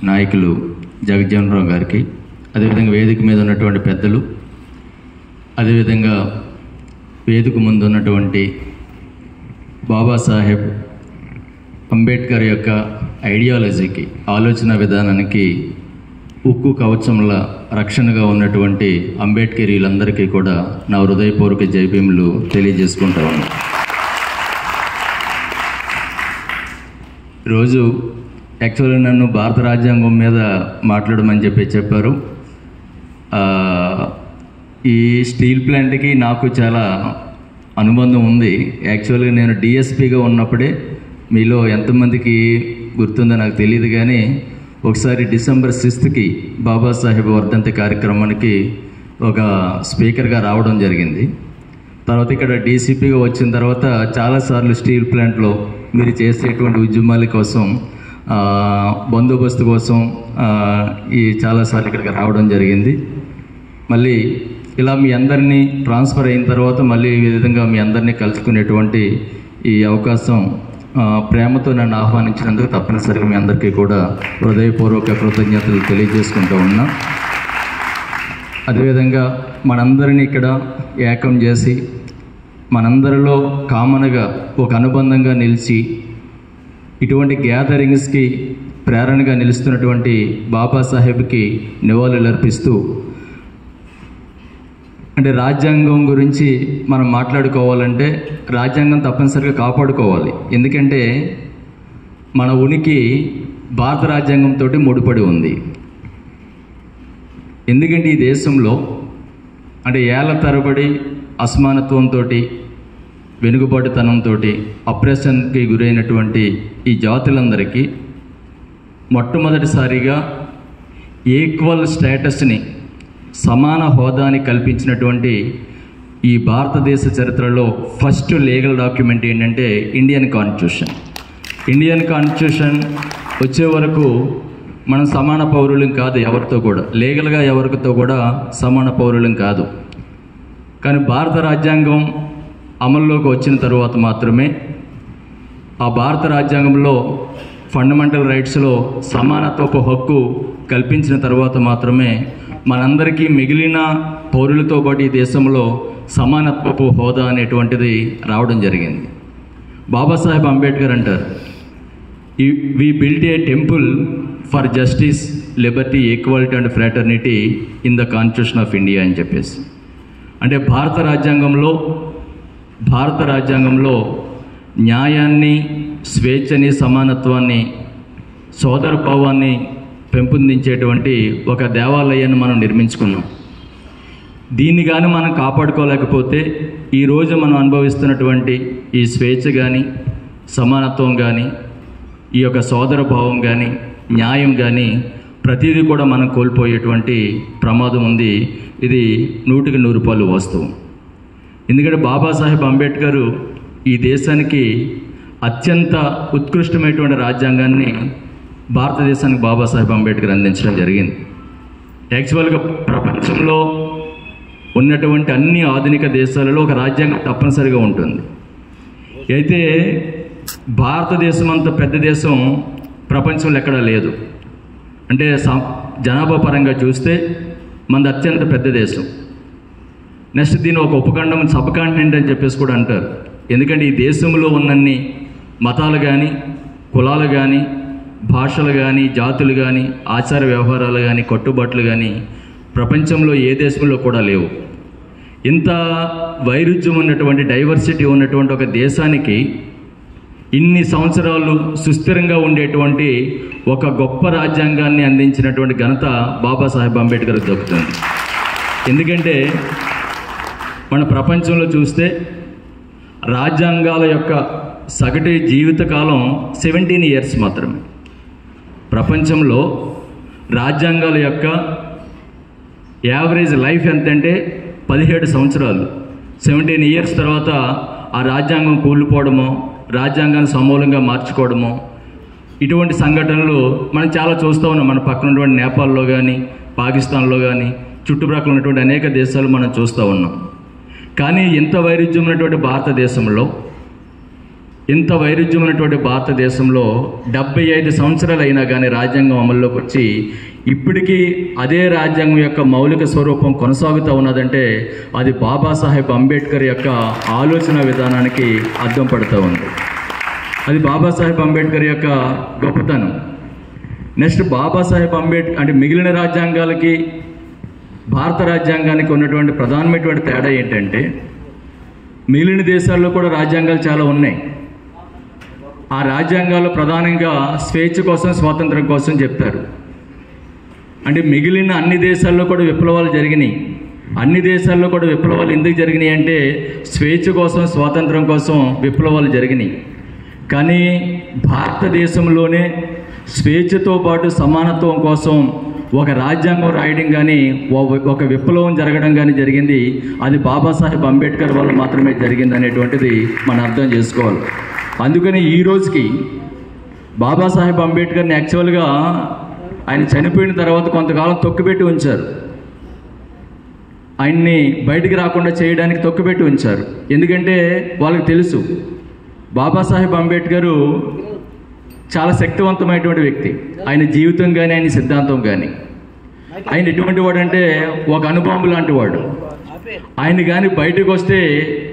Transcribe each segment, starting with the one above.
నాయకులు జగజ్జీవనరావు గారికి, అదేవిధంగా వేదిక మీద ఉన్నటువంటి పెద్దలు, అదేవిధంగా వేదిక ముందు ఉన్నటువంటి బాబాసాహెబ్ అంబేద్కర్ యొక్క ఐడియాలజీకి, ఆలోచన విధానానికి ఉక్కు కవచంల రక్షణగా ఉన్నటువంటి అంబేద్కరీలందరికీ కూడా నా హృదయపూర్వక జైభీములు తెలియజేసుకుంటా ఉన్నాను. ఈరోజు యాక్చువల్గా నన్ను భారత రాజ్యాంగం మీద మాట్లాడమని చెప్పారు. ఈ స్టీల్ ప్లాంట్కి నాకు చాలా అనుబంధం ఉంది. యాక్చువల్గా నేను డిఎస్పీగా ఉన్నప్పుడే, మీలో ఎంతమందికి గుర్తుందో నాకు తెలియదు కానీ, ఒకసారి December 6th బాబాసాహెబ్ వర్ధంతి కార్యక్రమానికి ఒక స్పీకర్గా రావడం జరిగింది. తర్వాత ఇక్కడ డీసీపీగా వచ్చిన తర్వాత చాలాసార్లు స్టీల్ ప్లాంట్లో మీరు చేసేటువంటి ఉద్యమాల కోసం, బందోబస్తు కోసం చాలాసార్లు ఇక్కడికి రావడం జరిగింది. మళ్ళీ ఇలా మీ అందరినీ ట్రాన్స్ఫర్ అయిన తర్వాత మళ్ళీ ఈ విధంగా మీ అందరినీ కలుసుకునేటువంటి ఈ అవకాశం ప్రేమతో నన్ను ఆహ్వానించినందుకు తప్పనిసరిగా మీ అందరికీ కూడా హృదయపూర్వక కృతజ్ఞతలు తెలియజేసుకుంటూ ఉన్నా. అదేవిధంగా మనందరినీ ఇక్కడ ఏకం చేసి, మనందరిలో కామన్గా ఒక అనుబంధంగా నిలిచి, ఇటువంటి గ్యాదరింగ్స్కి ప్రేరణగా నిలుస్తున్నటువంటి బాబాసాహెబ్కి నివాళులు అర్పిస్తూ, అంటే రాజ్యాంగం గురించి మనం మాట్లాడుకోవాలంటే రాజ్యాంగం తప్పనిసరిగా కాపాడుకోవాలి. ఎందుకంటే మన ఉనికి భారత రాజ్యాంగంతో ముడిపడి ఉంది. ఎందుకంటే ఈ దేశంలో అంటే ఏళ్ల తరబడి అసమానత్వంతో, వెనుకబాటుతనంతో, అప్రెషన్కి గురైనటువంటి ఈ జాతులందరికీ మొట్టమొదటిసారిగా ఈక్వల్ స్టేటస్ని, సమాన హోదాని కల్పించినటువంటి ఈ భారతదేశ చరిత్రలో ఫస్ట్ లీగల్ డాక్యుమెంట్ ఏంటంటే ఇండియన్ కాన్స్టిట్యూషన్. ఇండియన్ కాన్స్టిట్యూషన్ వచ్చే వరకు మనం సమాన పౌరులం కాదు, ఎవరితో కూడా లీగల్గా ఎవరితో కూడా సమాన పౌరులం కాదు. కానీ భారత రాజ్యాంగం అమల్లోకి వచ్చిన తర్వాత మాత్రమే, ఆ భారత రాజ్యాంగంలో ఫండమెంటల్ రైట్స్లో సమానత్వపు హక్కు కల్పించిన తర్వాత మాత్రమే మనందరికీ మిగిలిన పౌరులతో పాటు ఈ దేశంలో సమానత్వపు హోదా అనేటువంటిది రావడం జరిగింది. బాబాసాహెబ్ అంబేద్కర్ అంటారు, we build a temple for justice, liberty, equality and fraternity in the constitution of India అని చెప్పేసి. అంటే భారత రాజ్యాంగంలో న్యాయాన్ని, స్వేచ్ఛని, సమానత్వాన్ని, సోదరభావాన్ని పెంపొందించేటువంటి ఒక దేవాలయాన్ని మనం నిర్మించుకున్నాం. దీన్ని కానీ మనం కాపాడుకోలేకపోతే ఈరోజు మనం అనుభవిస్తున్నటువంటి ఈ స్వేచ్ఛ కానీ, సమానత్వం కానీ, ఈ యొక్క సోదరభావం కానీ, న్యాయం కానీ ప్రతిదీ కూడా మనం కోల్పోయేటువంటి ప్రమాదం ఉంది. ఇది 100కి 100 వాస్తవం. ఎందుకంటే బాబాసాహెబ్ అంబేద్కర్ ఈ దేశానికి అత్యంత ఉత్కృష్టమైనటువంటి రాజ్యాంగాన్ని భారతదేశానికి బాబాసాహెబ్ అంబేద్కర్ అందించడం జరిగింది. యాక్చువల్గా ప్రపంచంలో ఉన్నటువంటి అన్ని ఆధునిక దేశాలలో ఒక రాజ్యాంగం తప్పనిసరిగా ఉంటుంది. అయితే భారతదేశం అంత పెద్ద దేశం ప్రపంచంలో ఎక్కడా లేదు. అంటే జనాభా పరంగా చూస్తే మనది అత్యంత పెద్ద దేశం. నెక్స్ట్ దీన్ని ఒక ఉపఖండం, సబ్ కాంటినెంట్ అని చెప్పేసి కూడా అంటారు. ఎందుకంటే ఈ దేశంలో ఉన్నన్ని మతాలు కానీ, కులాలు కానీ, భాషలు కానీ, జాతులు కానీ, ఆచార వ్యవహారాలు కానీ, కట్టుబాట్లు కానీ ప్రపంచంలో ఏ దేశంలో కూడా లేవు. ఇంత వైరుధ్యం ఉన్నటువంటి, డైవర్సిటీ ఉన్నటువంటి ఒక దేశానికి ఇన్ని సంవత్సరాలు సుస్థిరంగా ఉండేటువంటి ఒక గొప్ప రాజ్యాంగాన్ని అందించినటువంటి ఘనత బాబాసాహెబ్ అంబేద్కర్కి దక్కుతుంది. ఎందుకంటే మన ప్రపంచంలో చూస్తే రాజ్యాంగాల యొక్క సగటు జీవితకాలం 17 years మాత్రమే. ప్రపంచంలో రాజ్యాంగాల యొక్క యావరేజ్ లైఫ్ ఎంతంటే 17 సంవత్సరాలు. 17 years తర్వాత ఆ రాజ్యాంగం కూలిపోవడమో, రాజ్యాంగాన్ని సమూలంగా మార్చుకోవడమో, ఇటువంటి సంఘటనలు మనం చాలా చూస్తూ ఉన్నాం. మన పక్కన ఉన్నటువంటి నేపాల్లో కానీ, పాకిస్తాన్లో కానీ, చుట్టుప్రక్కల ఉన్నటువంటి అనేక దేశాలు మనం చూస్తూ ఉన్నాం. కానీ ఇంత వైరుధ్యం ఉన్నటువంటి భారతదేశంలో ఇంత వైరుధ్యమైనటువంటి భారతదేశంలో 75 సంవత్సరాలు అయినా కానీ రాజ్యాంగం అమల్లోకి వచ్చి ఇప్పటికీ అదే రాజ్యాంగం యొక్క మౌలిక స్వరూపం కొనసాగుతూ ఉన్నదంటే అది బాబాసాహెబ్ అంబేద్కర్ యొక్క ఆలోచన విధానానికి అద్దం పడుతూ ఉంది. అది బాబాసాహెబ్ అంబేద్కర్ యొక్క గొప్పతనం. నెక్స్ట్ బాబాసాహెబ్ అంబేద్కర్ అంటే మిగిలిన రాజ్యాంగాలకి భారత రాజ్యాంగానికి ఉన్నటువంటి ప్రధానమైనటువంటి తేడా ఏంటంటే మిగిలిన దేశాల్లో కూడా రాజ్యాంగాలు చాలా ఉన్నాయి. ఆ రాజ్యాంగాల్లో ప్రధానంగా స్వేచ్ఛ కోసం స్వాతంత్రం కోసం చెప్తారు. అంటే మిగిలిన అన్ని దేశాల్లో కూడా విప్లవాలు జరిగినాయి. అన్ని దేశాల్లో కూడా విప్లవాలు ఎందుకు జరిగినాయి అంటే స్వేచ్ఛ కోసం స్వాతంత్రం కోసం విప్లవాలు జరిగినాయి. కానీ భారతదేశంలోనే స్వేచ్ఛతో పాటు సమానత్వం కోసం ఒక రాజ్యాంగం రాయడం కానీ ఒక విప్లవం జరగడం కానీ జరిగింది. అది బాబాసాహెబ్ అంబేద్కర్ వల్ల మాత్రమే జరిగింది అనేటువంటిది మనం అర్థం చేసుకోవాలి. అందుకని ఈ రోజుకి బాబాసాహెబ్ అంబేద్కర్ని యాక్చువల్గా ఆయన చనిపోయిన తర్వాత కొంతకాలం తొక్కుపెట్టి ఉంచారు. ఆయన్ని బయటికి రాకుండా చేయడానికి తొక్కుపెట్టి ఉంచారు. ఎందుకంటే వాళ్ళకి తెలుసు బాబాసాహెబ్ అంబేద్కర్ చాలా శక్తివంతమైనటువంటి వ్యక్తి. ఆయన జీవితం కానీ ఆయన సిద్ధాంతం కానీ ఆయన ఎటువంటి వాడు అంటే ఒక అణుబాంబు లాంటి వాడు. ఆయన కానీ బయటకు వస్తే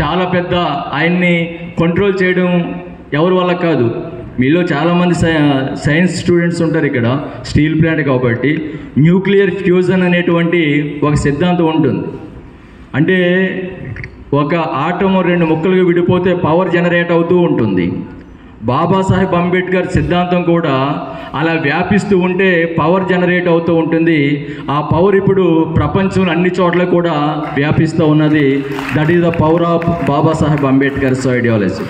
చాలా పెద్ద ఆయన్ని కంట్రోల్ చేయడం ఎవరి వల్ల కాదు. మీలో చాలామంది సైన్స్ స్టూడెంట్స్ ఉంటారు ఇక్కడ, స్టీల్ ప్లాంట్ కాబట్టి న్యూక్లియర్ ఫ్యూజన్ అనేటువంటి ఒక సిద్ధాంతం ఉంటుంది. అంటే ఒక ఆటము 2 ముక్కలుగా విడిపోతే పవర్ జనరేట్ అవుతూ ఉంటుంది. బాబాసాహెబ్ అంబేద్కర్ సిద్ధాంతం కూడా అలా వ్యాపిస్తూ ఉంటే పవర్ జనరేట్ అవుతూ ఉంటుంది. ఆ పవర్ ఇప్పుడు ప్రపంచంలో అన్ని చోట్ల కూడా వ్యాపిస్తూ ఉన్నది. That is the power of Babasaheb Ambedkar's ideology.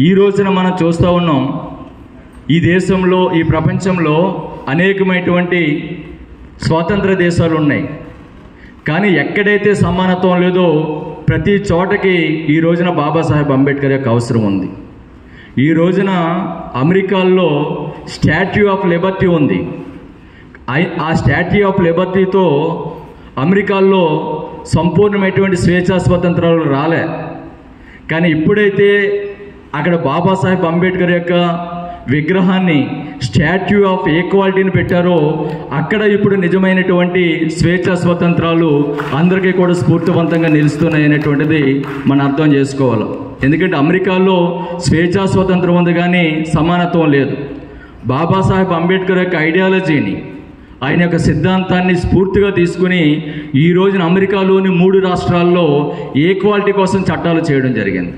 ఈ రోజున మనం చూస్తూ ఉన్నాం ఈ దేశంలో ఈ ప్రపంచంలో అనేకమైనటువంటి స్వాతంత్ర దేశాలు ఉన్నాయి. కానీ ఎక్కడైతే సమానత్వం లేదో ప్రతి చోటకి ఈ రోజున బాబాసాహెబ్ అంబేద్కర్ యొక్క అవసరం ఉంది. ఈ రోజున అమెరికాలో స్టాట్యూ ఆఫ్ లిబర్టీ ఉంది. ఆ స్టాట్యూ ఆఫ్ లిబర్టీతో అమెరికాలో సంపూర్ణమైనటువంటి స్వేచ్ఛా స్వాతంత్రాలు రాలే. కానీ ఎప్పుడైతే అక్కడ బాబాసాహెబ్ అంబేద్కర్ యొక్క విగ్రహాన్ని స్టాట్యూ ఆఫ్ ఈక్వాలిటీని పెట్టారో అక్కడ ఇప్పుడు నిజమైనటువంటి స్వేచ్ఛా స్వాతంత్రాలు అందరికీ కూడా స్ఫూర్తివంతంగా నిలుస్తున్నాయి అనేటువంటిది మనం అర్థం చేసుకోవాలి. ఎందుకంటే అమెరికాలో స్వేచ్ఛా స్వాతంత్రం ఉంది కానీ సమానత్వం లేదు. బాబాసాహెబ్ అంబేద్కర్ యొక్క ఐడియాలజీని ఆయన యొక్క సిద్ధాంతాన్ని స్ఫూర్తిగా తీసుకుని ఈ రోజున అమెరికాలోని 3 రాష్ట్రాల్లో ఈక్వాలిటీ కోసం చట్టాలు చేయడం జరిగింది.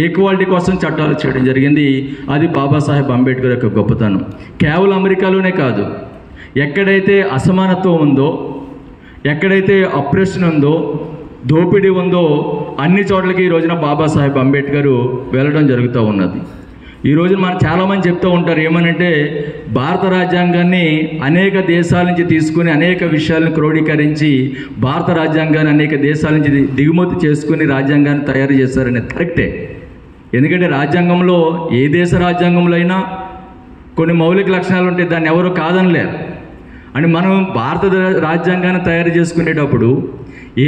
ఈక్వాలిటీ కోసం చట్టాలు చేయడం జరిగింది. అది బాబాసాహెబ్ అంబేద్కర్ యొక్క గొప్పతనం. కేవలం అమెరికాలోనే కాదు, ఎక్కడైతే అసమానత్వం ఉందో, ఎక్కడైతే అప్రెషన్ ఉందో, దోపిడీ ఉందో అన్ని చోట్లకి ఈ రోజున బాబాసాహెబ్ అంబేద్కర్ వెళ్ళడం జరుగుతూ ఉన్నది. ఈ రోజున మనం చాలామంది చెప్తూ ఉంటారు ఏమనంటే భారత రాజ్యాంగాన్ని అనేక దేశాల నుంచి తీసుకుని అనేక విషయాలను క్రోడీకరించి భారత రాజ్యాంగాన్ని అనేక దేశాల నుంచి దిగుమతి చేసుకుని రాజ్యాంగాన్ని తయారు చేశారనేది కరెక్టే. ఎందుకంటే రాజ్యాంగంలో ఏ దేశ రాజ్యాంగంలో అయినా కొన్ని మౌలిక లక్షణాలు ఉంటాయి, దాన్ని ఎవరు కాదనలేరు. అని మనం భారత రాజ్యాంగాన్ని తయారు చేసుకునేటప్పుడు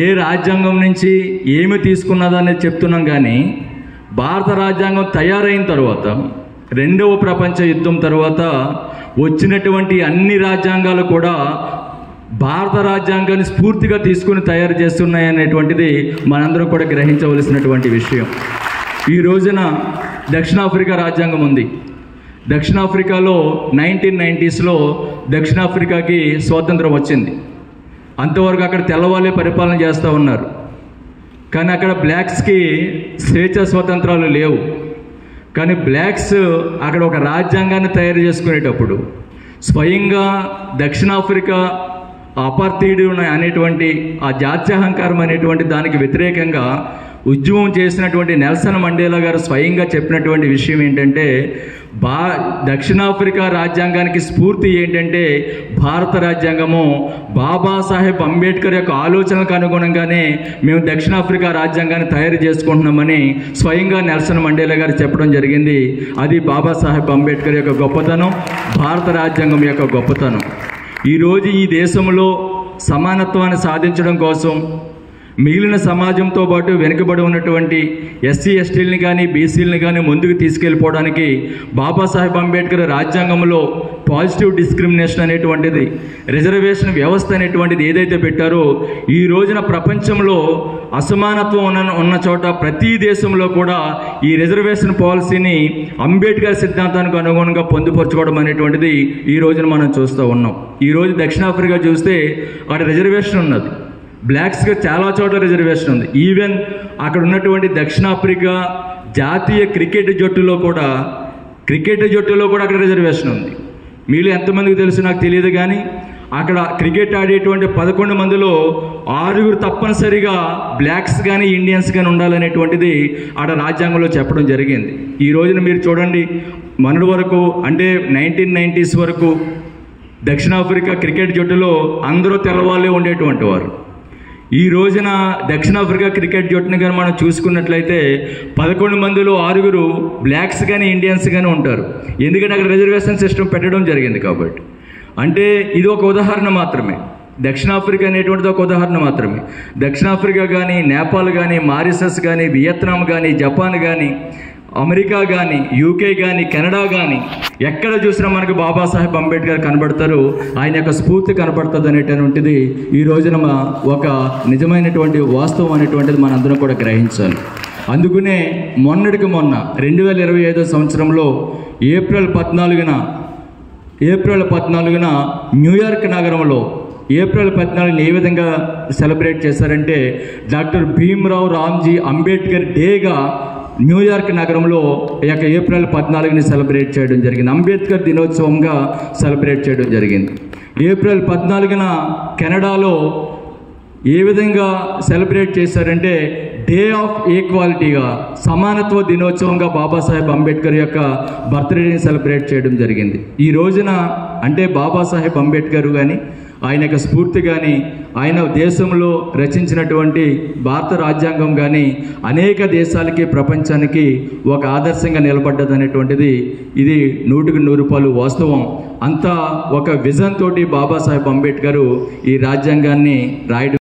ఏ రాజ్యాంగం నుంచి ఏమి తీసుకున్నదనేది చెప్తున్నాం. కానీ భారత రాజ్యాంగం తయారైన తర్వాత 2వ ప్రపంచ యుద్ధం తర్వాత వచ్చినటువంటి అన్ని రాజ్యాంగాలు కూడా భారత రాజ్యాంగాన్ని స్ఫూర్తిగా తీసుకుని తయారు చేస్తున్నాయి అనేటువంటిది మనందరం కూడా గ్రహించవలసినటువంటి విషయం. ఈ రోజున దక్షిణాఫ్రికా రాజ్యాంగం ఉంది. దక్షిణాఫ్రికాలో 1990sలో దక్షిణాఫ్రికాకి స్వాతంత్రం వచ్చింది. అంతవరకు అక్కడ తెల్లవాళ్ళే పరిపాలన చేస్తూ ఉన్నారు. కానీ అక్కడ బ్లాక్స్కి స్వేచ్ఛ స్వాతంత్రాలు లేవు. కానీ బ్లాక్స్ అక్కడ ఒక రాజ్యాంగాన్ని తయారు చేసుకునేటప్పుడు స్వయంగా దక్షిణాఫ్రికా అపార్థీయుడు అనేటువంటి ఆ జాత్యహంకారం అనేటువంటి దానికి వ్యతిరేకంగా ఉద్యమం చేసినటువంటి నెల్సన్ మండేలా గారు స్వయంగా చెప్పినటువంటి విషయం ఏంటంటే దక్షిణాఫ్రికా రాజ్యాంగానికి స్ఫూర్తి ఏంటంటే భారత రాజ్యాంగము బాబాసాహెబ్ అంబేద్కర్ యొక్క ఆలోచనలకు అనుగుణంగానే మేము దక్షిణాఫ్రికా రాజ్యాంగాన్ని తయారు చేసుకుంటున్నామని స్వయంగా నెల్సన్ మండేలా గారు చెప్పడం జరిగింది. అది బాబాసాహెబ్ అంబేద్కర్ యొక్క గొప్పతనం, భారత రాజ్యాంగం యొక్క గొప్పతనం. ఈరోజు ఈ దేశంలో సమానత్వాన్ని సాధించడం కోసం మిగిలిన సమాజంతో పాటు వెనుకబడి ఉన్నటువంటి ఎస్సీ ఎస్టీలని కానీ బీసీలని కానీ ముందుకు తీసుకెళ్ళిపోవడానికి బాబాసాహెబ్ అంబేద్కర్ రాజ్యాంగంలో పాజిటివ్ డిస్క్రిమినేషన్ అనేటువంటిది, రిజర్వేషన్ వ్యవస్థ అనేటువంటిది ఏదైతే పెట్టారో, ఈ రోజున ప్రపంచంలో అసమానత్వం ఉన్న చోట ప్రతి దేశంలో కూడా ఈ రిజర్వేషన్ పాలసీని అంబేద్కర్ సిద్ధాంతానికి అనుగుణంగా పొందుపరచుకోవడం అనేటువంటిది ఈ రోజున మనం చూస్తూ ఉన్నాం. ఈరోజు దక్షిణాఫ్రికా చూస్తే అక్కడ రిజర్వేషన్ ఉన్నది, బ్లాక్స్గా చాలా చోట్ల రిజర్వేషన్ ఉంది. ఈవెన్ అక్కడ ఉన్నటువంటి దక్షిణాఫ్రికా జాతీయ క్రికెట్ జట్టులో కూడా అక్కడ రిజర్వేషన్ ఉంది. మీలో ఎంతమందికి తెలుసు నాకు తెలియదు, కానీ అక్కడ క్రికెట్ ఆడేటువంటి 11 మందిలో 6 తప్పనిసరిగా బ్లాక్స్ కానీ ఇండియన్స్ కానీ ఉండాలనేటువంటిది అక్కడ రాజ్యాంగంలో చెప్పడం జరిగింది. ఈ రోజున మీరు చూడండి, మొన్నటి వరకు అంటే 1990s వరకు దక్షిణాఫ్రికా క్రికెట్ జట్టులో అందరూ తెల్లవాళ్ళే ఉండేటువంటి వారు. ఈ రోజున దక్షిణాఫ్రికా క్రికెట్ జట్టుని కానీ మనం చూసుకున్నట్లయితే 11 మందిలో 6 బ్లాక్స్ కానీ ఇండియన్స్ కానీ ఉంటారు. ఎందుకంటే అక్కడ రిజర్వేషన్ సిస్టమ్ పెట్టడం జరిగింది కాబట్టి. అంటే ఇది ఒక ఉదాహరణ మాత్రమే, దక్షిణాఫ్రికా అనేటువంటిది ఒక ఉదాహరణ మాత్రమే. దక్షిణాఫ్రికా కానీ, నేపాల్ కానీ, మారిషస్ కానీ, వియత్నాం కానీ, జపాన్ కానీ, అమెరికా కానీ, యూకే కానీ, కెనడా కానీ, ఎక్కడ చూసినా మనకు బాబాసాహెబ్ అంబేద్కర్ కనబడతారు, ఆయన యొక్క స్ఫూర్తి కనబడుతుంది అనేటువంటిది ఈ రోజున ఒక నిజమైనటువంటి వాస్తవం అనేటువంటిది మనందరం కూడా గ్రహించాలి. అందుకనే మొన్నటికి మొన్న 2025 సంవత్సరంలో ఏప్రిల్ 14న న్యూయార్క్ నగరంలో ఏప్రిల్ 14ని ఏ విధంగా సెలబ్రేట్ చేశారంటే, డాక్టర్ భీమ్రావ్ రామ్జీ అంబేద్కర్ డేగా న్యూయార్క్ నగరంలో ఈ యొక్క ఏప్రిల్ 14ని సెలబ్రేట్ చేయడం జరిగింది, అంబేద్కర్ దినోత్సవంగా సెలబ్రేట్ చేయడం జరిగింది. ఏప్రిల్ 14న కెనడాలో ఏ విధంగా సెలబ్రేట్ చేశారంటే, డే ఆఫ్ ఈక్వాలిటీగా, సమానత్వ దినోత్సవంగా బాబాసాహెబ్ అంబేద్కర్ యొక్క బర్త్డేని సెలబ్రేట్ చేయడం జరిగింది. ఈ రోజున అంటే బాబాసాహెబ్ అంబేద్కర్ కానీ, ఆయన యొక్క స్ఫూర్తి కానీ, ఆయన దేశంలో రచించినటువంటి భారత రాజ్యాంగం కానీ అనేక దేశాలకి, ప్రపంచానికి ఒక ఆదర్శంగా నిలబడ్డది అనేటువంటిది ఇది 100% వాస్తవం. అంతా ఒక విజన్ తోటి బాబాసాహెబ్ అంబేద్కర్ ఈ రాజ్యాంగాన్ని రాయడం